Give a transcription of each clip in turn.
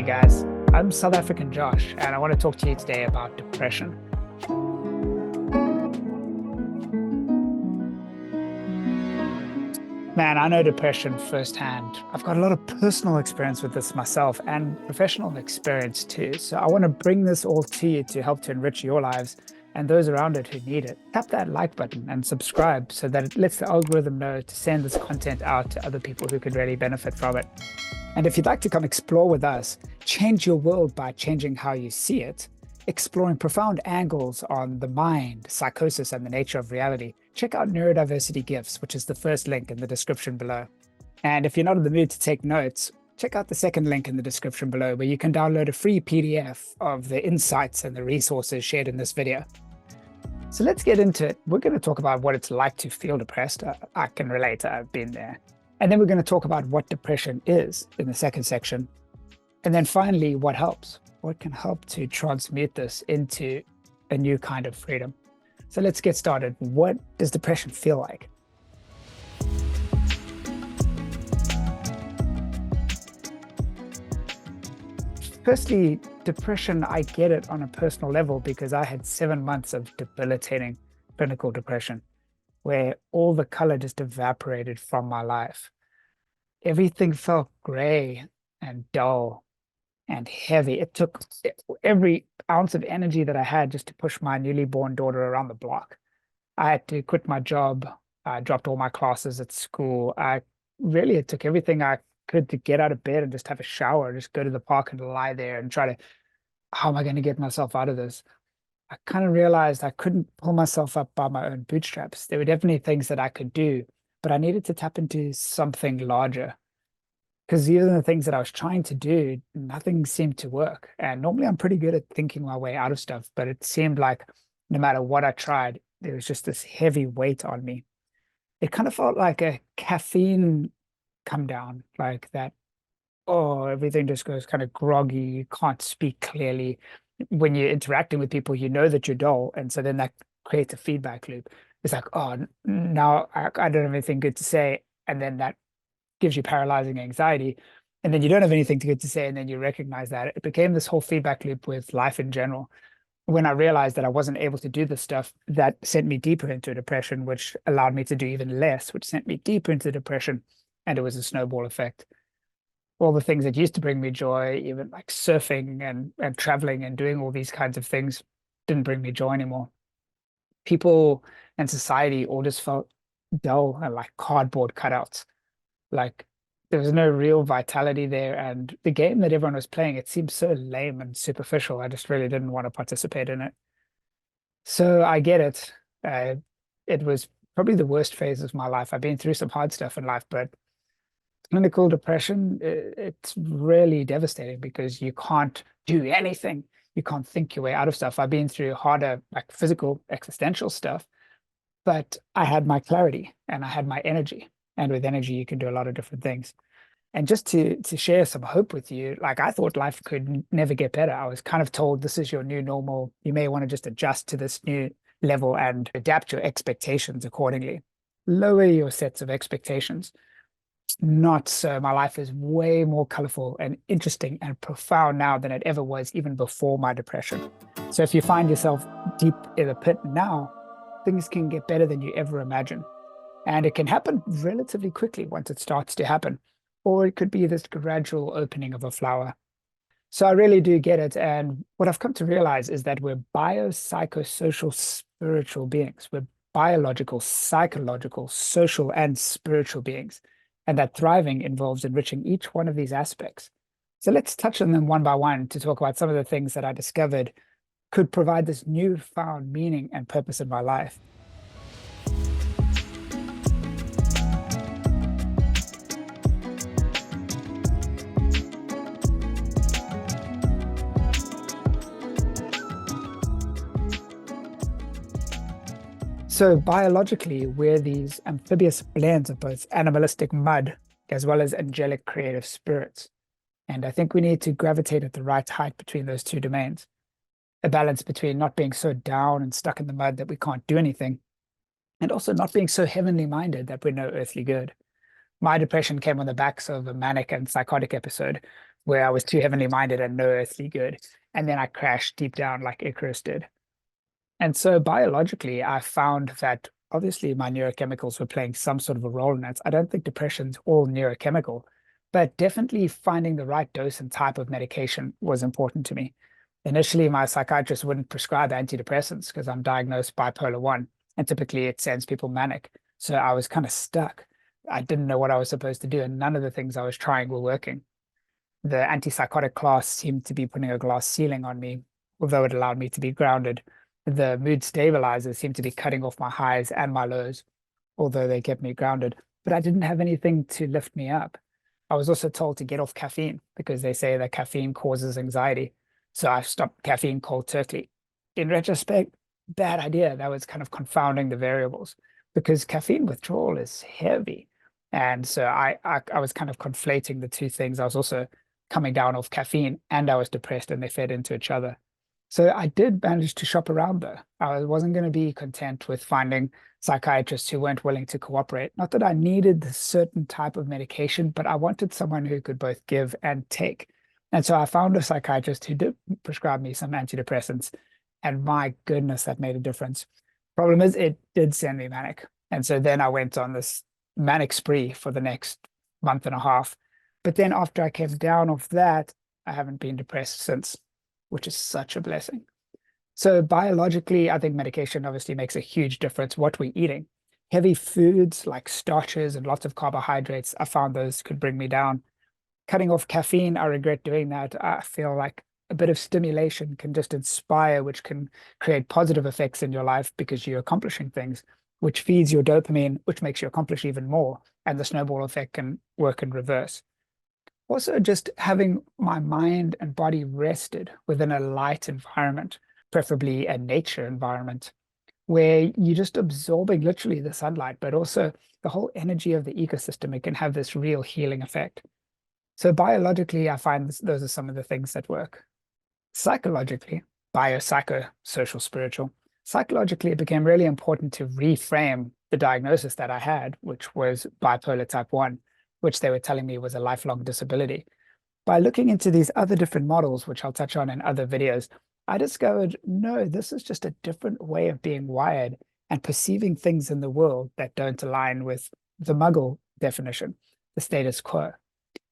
guys. I'm South African Josh, and I want to talk to you today about depression. Man, I know depression firsthand. I've got a lot of personal experience with this myself and professional experience too. So I want to bring this all to you to help to enrich your lives and those around it who need it. Tap that like button and subscribe so that it lets the algorithm know to send this content out to other people who could really benefit from it. And if you'd like to come explore with us, change your world by changing how you see it, exploring profound angles on the mind, psychosis, and the nature of reality, check out Neurodiversity Gifts, which is the first link in the description below. And if you're not in the mood to take notes, check out the second link in the description below, where you can download a free PDF of the insights and the resources shared in this video. So let's get into it. We're going to talk about what it's like to feel depressed. I can relate, I've been there. And then we're going to talk about what depression is in the second section. And then finally, what helps. What can help to transmute this into a new kind of freedom. So let's get started. What does depression feel like? Firstly, depression, I get it on a personal level because I had 7 months of debilitating clinical depression, where all the color just evaporated from my life. Everything felt gray and dull and heavy. It took every ounce of energy that I had just to push my newly born daughter around the block. I had to quit my job. I dropped all my classes at school. It took everything I could to get out of bed and just have a shower, just go to the park and lie there and try to, how am I going to get myself out of this? I kind of realized I couldn't pull myself up by my own bootstraps. There were definitely things that I could do, but I needed to tap into something larger. Because even the things that I was trying to do, nothing seemed to work. And normally I'm pretty good at thinking my way out of stuff, but it seemed like no matter what I tried, there was just this heavy weight on me. It kind of felt like a caffeine come down, like that, oh, everything just goes kind of groggy, you can't speak clearly. When you're interacting with people, you know that you're dull. And so then that creates a feedback loop. It's like, oh, now I don't have anything good to say. And then that gives you paralyzing anxiety, and then you don't have anything good to say, and then you recognize that. It became this whole feedback loop with life in general. When I realized that I wasn't able to do this stuff, that sent me deeper into depression, which allowed me to do even less, which sent me deeper into depression, and it was a snowball effect. All the things that used to bring me joy, even like surfing and traveling and doing all these kinds of things, didn't bring me joy anymore. People and society all just felt dull and like cardboard cutouts. Like there was no real vitality there. And the game that everyone was playing, it seemed so lame and superficial. I just really didn't want to participate in it. So I get it. It was probably the worst phase of my life. I've been through some hard stuff in life, but clinical depression, it's really devastating because you can't do anything. You can't think your way out of stuff. I've been through harder, like physical, existential stuff, but I had my clarity and I had my energy. And with energy, you can do a lot of different things. And just to share some hope with you, like I thought life could never get better. I was kind of told this is your new normal. You may want to just adjust to this new level and adapt your expectations accordingly. Lower your sets of expectations. Not so. My life is way more colorful and interesting and profound now than it ever was even before my depression. So if you find yourself deep in the pit now, things can get better than you ever imagined. And it can happen relatively quickly once it starts to happen, or it could be this gradual opening of a flower. So I really do get it. And what I've come to realize is that we're biopsychosocial spiritual beings. We're biological, psychological, social, and spiritual beings. And that thriving involves enriching each one of these aspects. So let's touch on them one by one to talk about some of the things that I discovered could provide this newfound meaning and purpose in my life. So biologically, we're these amphibious blends of both animalistic mud as well as angelic creative spirits. And I think we need to gravitate at the right height between those two domains. A balance between not being so down and stuck in the mud that we can't do anything, and also not being so heavenly minded that we're no earthly good. my depression came on the backs of a manic and psychotic episode where I was too heavenly minded and no earthly good. And then I crashed deep down like Icarus did. And so biologically, I found that obviously my neurochemicals were playing some sort of a role in it. I don't think depression's all neurochemical, but definitely finding the right dose and type of medication was important to me. Initially, my psychiatrist wouldn't prescribe antidepressants because I'm diagnosed bipolar 1, and typically it sends people manic. So I was kind of stuck. I didn't know what I was supposed to do, and none of the things I was trying were working. The antipsychotic class seemed to be putting a glass ceiling on me, although it allowed me to be grounded. The mood stabilizers seemed to be cutting off my highs and my lows, although they kept me grounded. But I didn't have anything to lift me up. I was also told to get off caffeine because they say that caffeine causes anxiety. So I stopped caffeine cold turkey. In retrospect, bad idea. That was kind of confounding the variables because caffeine withdrawal is heavy. And so I was kind of conflating the two things. I was also coming down off caffeine and I was depressed and they fed into each other. So I did manage to shop around though. I wasn't going to be content with finding psychiatrists who weren't willing to cooperate. Not that I needed a certain type of medication, but I wanted someone who could both give and take. And so I found a psychiatrist who did prescribe me some antidepressants. And my goodness, that made a difference. Problem is, it did send me manic. And so then I went on this manic spree for the next month and a half. But then after I came down off that, I haven't been depressed since, which is such a blessing. So biologically, I think medication obviously makes a huge difference what we're eating. Heavy foods like starches and lots of carbohydrates, I found those could bring me down. Cutting off caffeine, I regret doing that. I feel like a bit of stimulation can just inspire, which can create positive effects in your life because you're accomplishing things, which feeds your dopamine, which makes you accomplish even more. And the snowball effect can work in reverse. Also, just having my mind and body rested within a light environment, preferably a nature environment, where you're just absorbing literally the sunlight, but also the whole energy of the ecosystem. It can have this real healing effect. So biologically, I find those are some of the things that work. Psychologically, social, spiritual. Psychologically, it became really important to reframe the diagnosis that I had, which was bipolar type 1, which they were telling me was a lifelong disability. By looking into these other different models, which I'll touch on in other videos, I discovered, no, this is just a different way of being wired and perceiving things in the world that don't align with the Muggle definition, the status quo.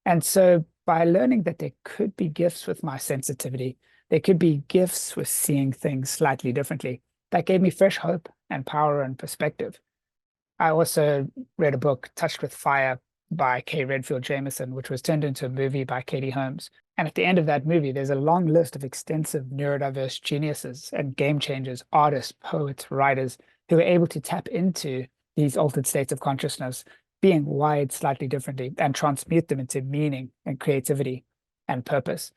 And so by learning that there could be gifts with my sensitivity, there could be gifts with seeing things slightly differently, that gave me fresh hope and power and perspective. I also read a book, Touched with Fire, by Kay Redfield Jamison, which was turned into a movie by Katie Holmes. And at the end of that movie, there's a long list of extensive neurodiverse geniuses and game changers, artists, poets, writers who are able to tap into these altered states of consciousness, being wired slightly differently, and transmute them into meaning and creativity and purpose.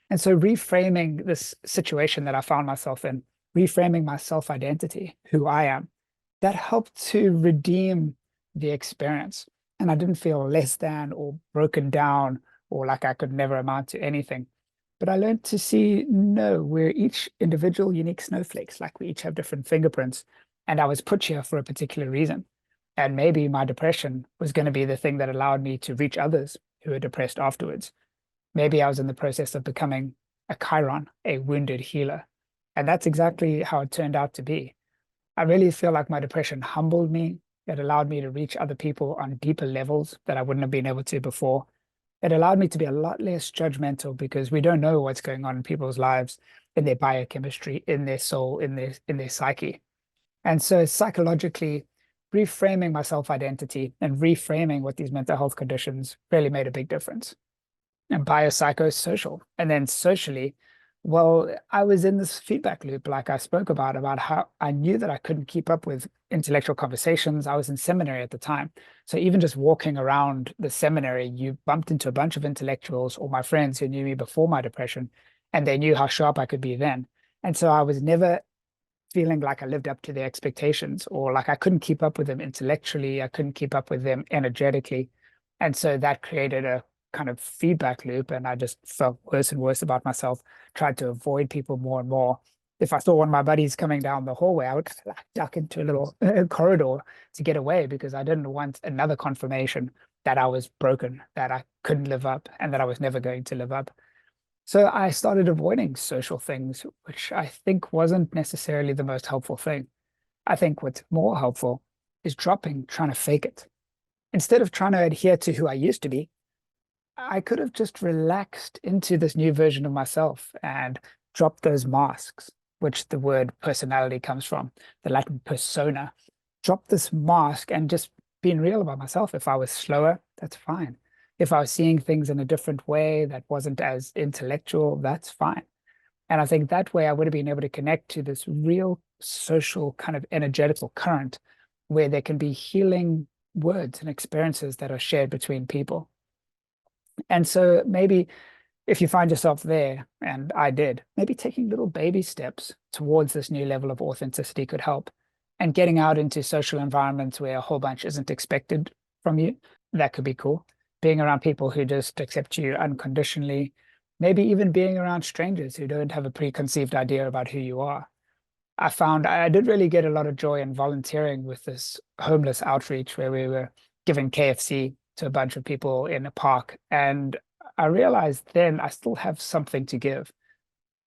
And so reframing this situation that I found myself in, reframing my self-identity, who I am, that helped to redeem the experience. And I didn't feel less than or broken down or like I could never amount to anything. But I learned to see, no, we're each individual, unique snowflakes, like we each have different fingerprints. And I was put here for a particular reason. And maybe my depression was going to be the thing that allowed me to reach others who were depressed afterwards. Maybe I was in the process of becoming a Chiron, a wounded healer. And that's exactly how it turned out to be. I really feel like my depression humbled me. It allowed me to reach other people on deeper levels that I wouldn't have been able to before. It allowed me to be a lot less judgmental because we don't know what's going on in people's lives, in their biochemistry, in their soul, in their psyche. And so psychologically, reframing my self-identity and reframing what these mental health conditions really made a big difference. And biopsychosocial. And then socially, well, I was in this feedback loop, like I spoke about how I knew that I couldn't keep up with intellectual conversations. I was in seminary at the time. So even just walking around the seminary, you bumped into a bunch of intellectuals or my friends who knew me before my depression, and they knew how sharp I could be then. And so I was never feeling like I lived up to their expectations or like I couldn't keep up with them intellectually. I couldn't keep up with them energetically. And so that created a kind of feedback loop. And I just felt worse and worse about myself, tried to avoid people more and more. If I saw one of my buddies coming down the hallway, I would like duck into a little corridor to get away because I didn't want another confirmation that I was broken, that I couldn't live up, and that I was never going to live up. So I started avoiding social things, which I think wasn't necessarily the most helpful thing. I think what's more helpful is dropping trying to fake it. Instead of trying to adhere to who I used to be, I could have just relaxed into this new version of myself and dropped those masks, which the word personality comes from, the Latin persona. Drop this mask and just being real about myself. If I was slower, that's fine. If I was seeing things in a different way that wasn't as intellectual, that's fine. And I think that way I would have been able to connect to this real social kind of energetical current where there can be healing words and experiences that are shared between people. And so maybe if you find yourself there, and I did, maybe taking little baby steps towards this new level of authenticity could help. And getting out into social environments where a whole bunch isn't expected from you, that could be cool. Being around people who just accept you unconditionally, maybe even being around strangers who don't have a preconceived idea about who you are. I found I did really get a lot of joy in volunteering with this homeless outreach where we were giving KFC to a bunch of people in a park. And I realized then I still have something to give.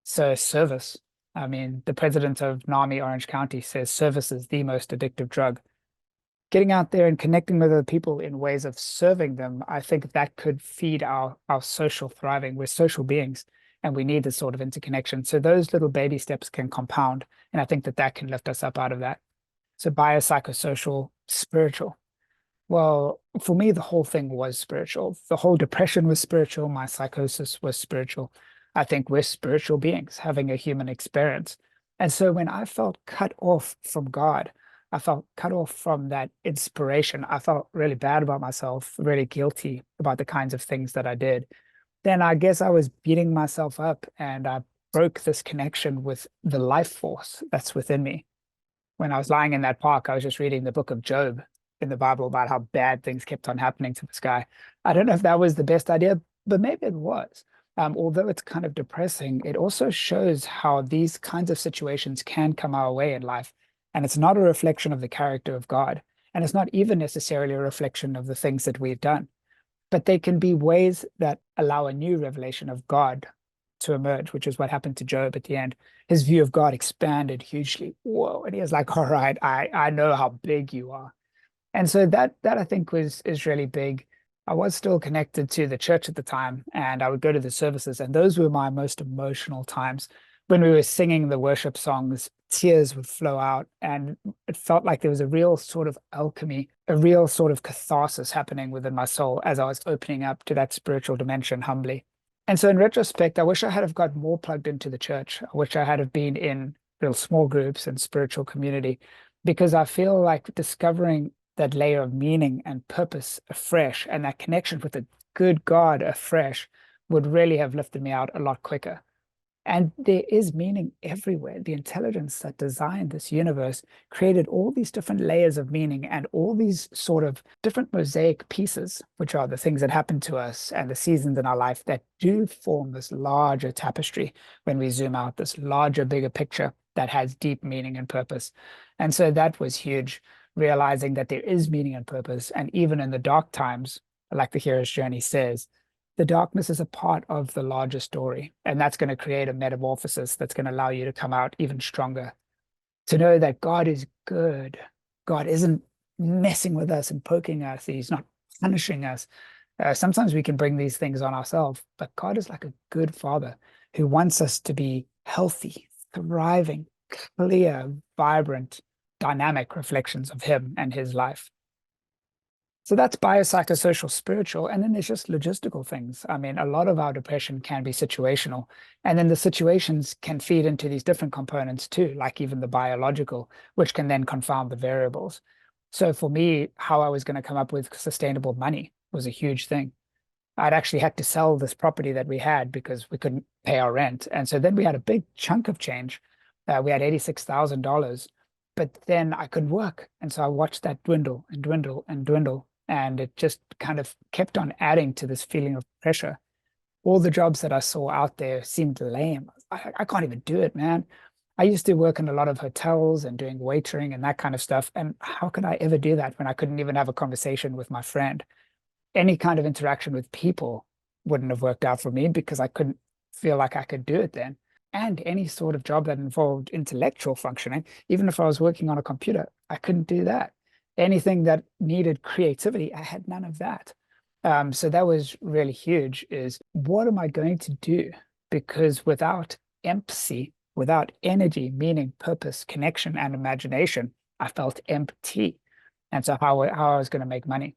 So service. I mean, the president of NAMI Orange County says service is the most addictive drug. Getting out there and connecting with other people in ways of serving them, I think that could feed our social thriving. We're social beings and we need this sort of interconnection. So those little baby steps can compound. And I think that that can lift us up out of that. So biopsychosocial, spiritual. Well, for me, the whole thing was spiritual. The whole depression was spiritual. My psychosis was spiritual. I think we're spiritual beings having a human experience. And so when I felt cut off from God, I felt cut off from that inspiration. I felt really bad about myself, really guilty about the kinds of things that I did. Then I guess I was beating myself up and I broke this connection with the life force that's within me. When I was lying in that park, I was just reading the book of Job in the Bible about how bad things kept on happening to this guy. I don't know if that was the best idea, but maybe it was. Although it's kind of depressing, it also shows how these kinds of situations can come our way in life. And it's not a reflection of the character of God. And it's not even necessarily a reflection of the things that we've done, but they can be ways that allow a new revelation of God to emerge, which is what happened to Job at the end. His view of God expanded hugely. Whoa. And he was like, all right, I know how big you are. And so that I think is really big. I was still connected to the church at the time, and I would go to the services, and those were my most emotional times. When we were singing the worship songs, tears would flow out, and it felt like there was a real sort of alchemy, a real sort of catharsis happening within my soul as I was opening up to that spiritual dimension humbly. And so in retrospect, I wish I had have got more plugged into the church. I wish I had have been in little small groups and spiritual community, because I feel like discovering that layer of meaning and purpose afresh and that connection with a good God afresh would really have lifted me out a lot quicker. And there is meaning everywhere. The intelligence that designed this universe created all these different layers of meaning and all these sort of different mosaic pieces, which are the things that happen to us and the seasons in our life that do form this larger tapestry when we zoom out, this larger, bigger picture that has deep meaning and purpose. And so that was huge, realizing that there is meaning and purpose. And even in the dark times, like the hero's journey says, the darkness is a part of the larger story. And that's going to create a metamorphosis that's going to allow you to come out even stronger. To know that God is good. God isn't messing with us and poking us. He's not punishing us. Sometimes we can bring these things on ourselves, but God is like a good father who wants us to be healthy, thriving, clear, vibrant, dynamic reflections of him and his life. So that's biopsychosocial spiritual. And then there's just logistical things. I mean, a lot of our depression can be situational. And then the situations can feed into these different components too, like even the biological, which can then confound the variables. So for me, how I was going to come up with sustainable money was a huge thing. I'd actually had to sell this property that we had because we couldn't pay our rent. And so then we had a big chunk of change. We had $86,000, but then I couldn't work. And so I watched that dwindle and dwindle and dwindle. And it just kind of kept on adding to this feeling of pressure. All the jobs that I saw out there seemed lame. I can't even do it, man. I used to work in a lot of hotels and doing waitering and that kind of stuff. And how could I ever do that when I couldn't even have a conversation with my friend? any kind of interaction with people wouldn't have worked out for me because I couldn't feel like I could do it then. And any sort of job that involved intellectual functioning, even if I was working on a computer, I couldn't do that. Anything that needed creativity, I had none of that. So that was really huge is what am I going to do? Because without empathy, without energy, meaning, purpose, connection, and imagination, I felt empty. And so how I was going to make money.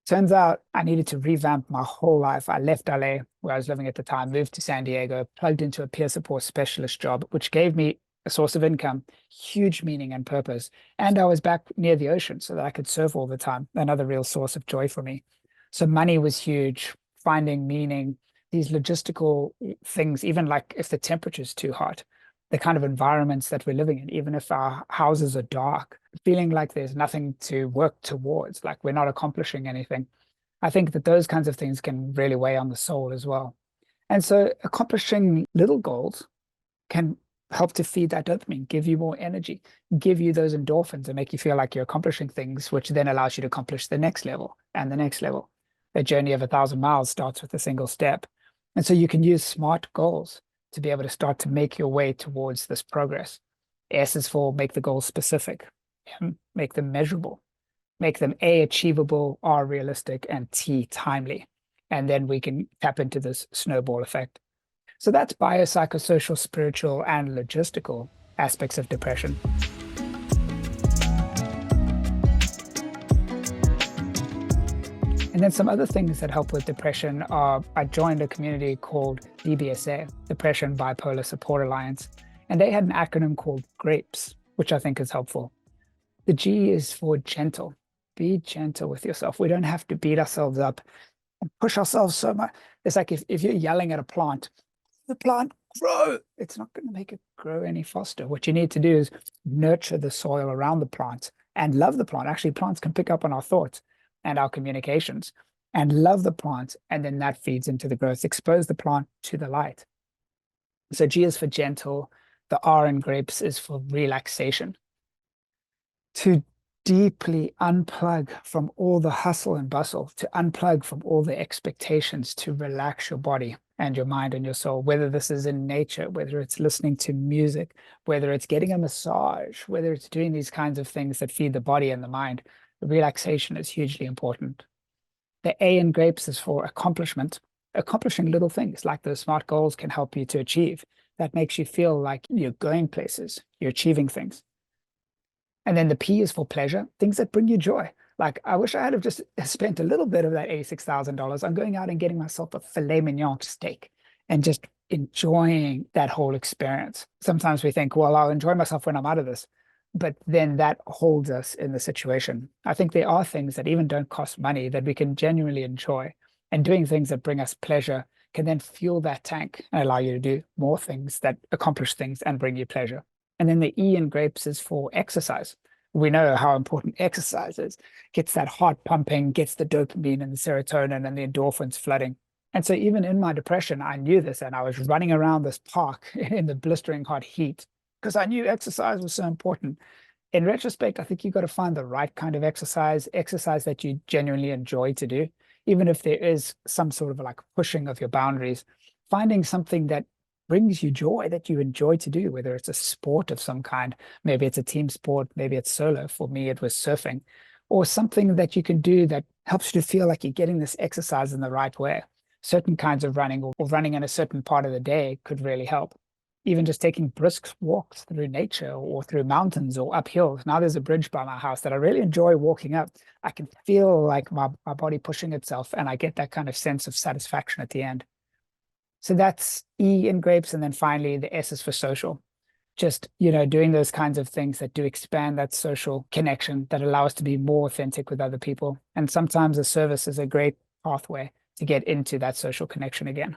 Turns out I needed to revamp my whole life. I left LA, where I was living at the time, moved to San Diego, plugged into a peer support specialist job, which gave me a source of income, huge meaning and purpose. And I was back near the ocean so that I could surf all the time, another real source of joy for me. So money was huge, finding meaning, these logistical things, even like if the temperature's too hot, the kind of environments that we're living in, even if our houses are dark, feeling like there's nothing to work towards, like we're not accomplishing anything. I think that those kinds of things can really weigh on the soul as well. And so accomplishing little goals can help to feed that dopamine, give you more energy, give you those endorphins and make you feel like you're accomplishing things, which then allows you to accomplish the next level and the next level. A journey of 1,000 miles starts with a single step. And so you can use SMART goals to be able to start to make your way towards this progress. S is for make the goals specific, make them measurable, make them A, achievable, R, realistic, and T, timely. And then we can tap into this snowball effect. So that's biopsychosocial, spiritual, and logistical aspects of depression. And then some other things that help with depression are I joined a community called DBSA, Depression Bipolar Support Alliance, and they had an acronym called GRAPES, which I think is helpful. The G is for gentle. Be gentle with yourself. We don't have to beat ourselves up and push ourselves so much. It's like if you're yelling at a plant, the plant grow. It's not going to make it grow any faster. What you need to do is nurture the soil around the plant and love the plant. Actually, plants can pick up on our thoughts and our communications and love the plant. And then that feeds into the growth. Expose the plant to the light. So G is for gentle. The R in grapes is for relaxation. To deeply unplug from all the hustle and bustle, to unplug from all the expectations, to relax your body and your mind and your soul, whether this is in nature, whether it's listening to music, whether it's getting a massage, whether it's doing these kinds of things that feed the body and the mind, relaxation is hugely important. The A in grapes is for accomplishment. Accomplishing little things like those SMART goals can help you to achieve. That makes you feel like you're going places, you're achieving things. And then the P is for pleasure, things that bring you joy. Like, I wish I had have just spent a little bit of that $86,000 on going out and getting myself a filet mignon steak and just enjoying that whole experience. Sometimes we think, well, I'll enjoy myself when I'm out of this, but then that holds us in the situation. I think there are things that even don't cost money that we can genuinely enjoy, and doing things that bring us pleasure can then fuel that tank and allow you to do more things that accomplish things and bring you pleasure. And then the E in grapes is for exercise. We know how important exercise is. Gets that heart pumping, gets the dopamine and the serotonin and the endorphins flooding. And so even in my depression, I knew this, and I was running around this park in the blistering hot heat because I knew exercise was so important. In retrospect, I think you've got to find the right kind of exercise that you genuinely enjoy to do, even if there is some sort of like pushing of your boundaries, finding something that brings you joy that you enjoy to do, whether it's a sport of some kind, maybe it's a team sport, maybe it's solo. For me, it was surfing, or something that you can do that helps you to feel like you're getting this exercise in the right way. Certain kinds of running or running in a certain part of the day could really help. Even just taking brisk walks through nature or through mountains or up hills. Now there's a bridge by my house that I really enjoy walking up. I can feel like my body pushing itself, and I get that kind of sense of satisfaction at the end. So that's E in grapes. And then finally, the S is for social. Just, doing those kinds of things that do expand that social connection that allow us to be more authentic with other people. And sometimes a service is a great pathway to get into that social connection again.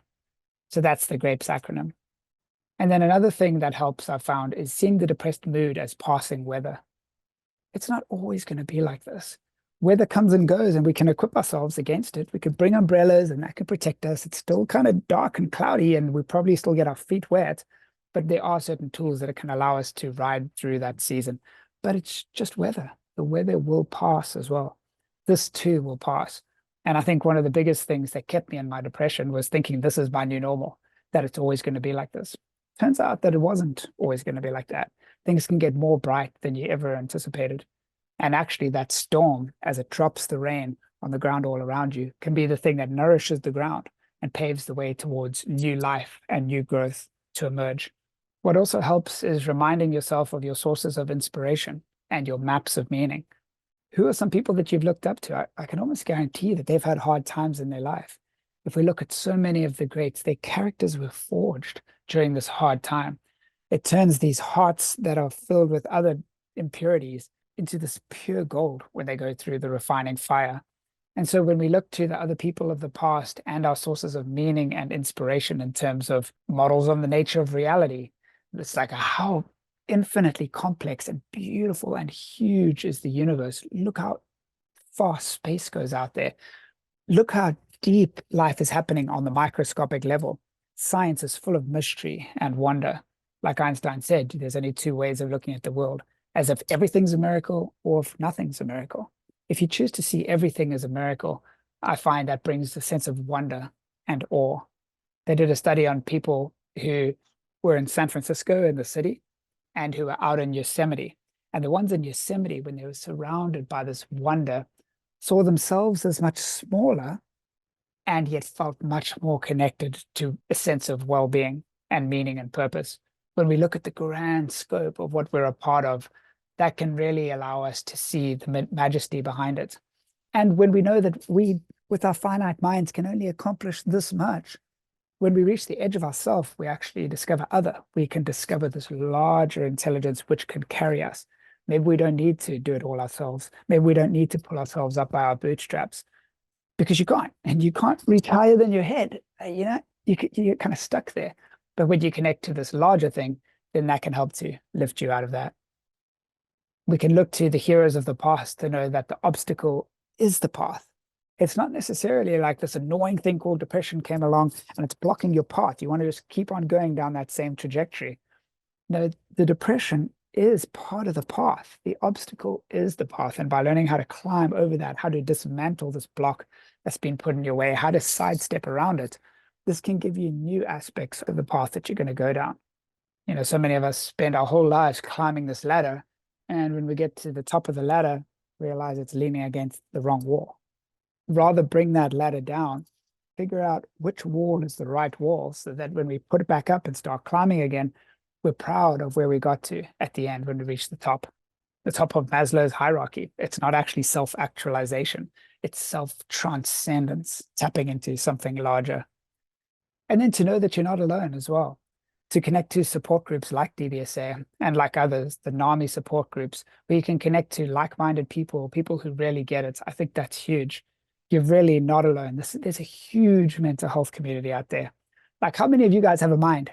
So that's the grapes acronym. And then another thing that helps, I've found, is seeing the depressed mood as passing weather. It's not always going to be like this. Weather comes and goes, and we can equip ourselves against it. We could bring umbrellas and that can protect us. It's still kind of dark and cloudy, and we probably still get our feet wet, but there are certain tools that can allow us to ride through that season. But it's just weather. The weather will pass as well. This too will pass. And I think one of the biggest things that kept me in my depression was thinking this is my new normal, that it's always going to be like this. Turns out that it wasn't always going to be like that. Things can get more bright than you ever anticipated. And actually, that storm, as it drops the rain on the ground all around you, can be the thing that nourishes the ground and paves the way towards new life and new growth to emerge. What also helps is reminding yourself of your sources of inspiration and your maps of meaning. Who are some people that you've looked up to? I can almost guarantee that they've had hard times in their life. If we look at so many of the greats, their characters were forged during this hard time. It turns these hearts that are filled with other impurities into this pure gold when they go through the refining fire. And so when we look to the other people of the past and our sources of meaning and inspiration in terms of models on the nature of reality, it's like how infinitely complex and beautiful and huge is the universe. Look how far space goes out there. Look how deep life is happening on the microscopic level. Science is full of mystery and wonder. Like Einstein said, there's only two ways of looking at the world, as if everything's a miracle or if nothing's a miracle. If you choose to see everything as a miracle, I find that brings a sense of wonder and awe. They did a study on people who were in San Francisco in the city and who were out in Yosemite. And the ones in Yosemite, when they were surrounded by this wonder, saw themselves as much smaller and yet felt much more connected to a sense of well-being and meaning and purpose. When we look at the grand scope of what we're a part of, that can really allow us to see the majesty behind it. And when we know that we, with our finite minds, can only accomplish this much, when we reach the edge of ourself, we actually discover other. We can discover this larger intelligence which can carry us. Maybe we don't need to do it all ourselves. Maybe we don't need to pull ourselves up by our bootstraps because you can't, and you can't reach higher than your head. You get kind of stuck there. But when you connect to this larger thing, then that can help to lift you out of that. We can look to the heroes of the past to know that the obstacle is the path. It's not necessarily like this annoying thing called depression came along and it's blocking your path. You want to just keep on going down that same trajectory. No, the depression is part of the path. The obstacle is the path. And by learning how to climb over that, how to dismantle this block that's been put in your way, how to sidestep around it, this can give you new aspects of the path that you're going to go down. So many of us spend our whole lives climbing this ladder. And when we get to the top of the ladder, realize it's leaning against the wrong wall. Rather bring that ladder down, figure out which wall is the right wall so that when we put it back up and start climbing again, we're proud of where we got to at the end when we reach the top of Maslow's hierarchy. It's not actually self-actualization. It's self-transcendence, tapping into something larger. And then to know that you're not alone as well. To connect to support groups like DBSA and like others, the NAMI support groups, where you can connect to like-minded people who really get it. I think that's huge. You're really not alone. There's a huge mental health community out there. Like, how many of you guys have a mind?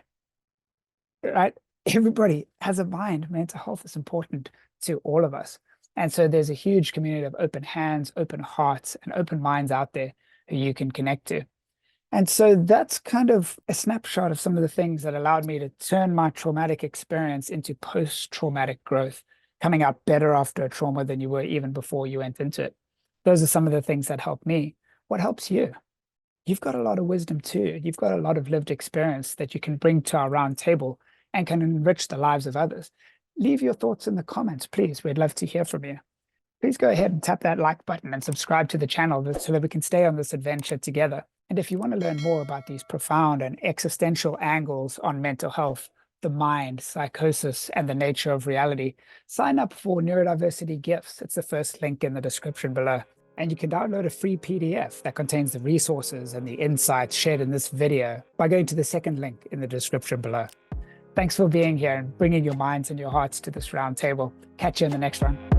Right? Everybody has a mind. Mental health is important to all of us. And so there's a huge community of open hands, open hearts, and open minds out there who you can connect to. And so that's kind of a snapshot of some of the things that allowed me to turn my traumatic experience into post-traumatic growth, coming out better after a trauma than you were even before you went into it. Those are some of the things that helped me. What helps you? You've got a lot of wisdom too. You've got a lot of lived experience that you can bring to our round table and can enrich the lives of others. Leave your thoughts in the comments, please. We'd love to hear from you. Please go ahead and tap that like button and subscribe to the channel so that we can stay on this adventure together. And if you want to learn more about these profound and existential angles on mental health, the mind, psychosis, and the nature of reality, sign up for Neurodiversity Gifts. It's the first link in the description below. And you can download a free PDF that contains the resources and the insights shared in this video by going to the second link in the description below. Thanks for being here and bringing your minds and your hearts to this round table. Catch you in the next one.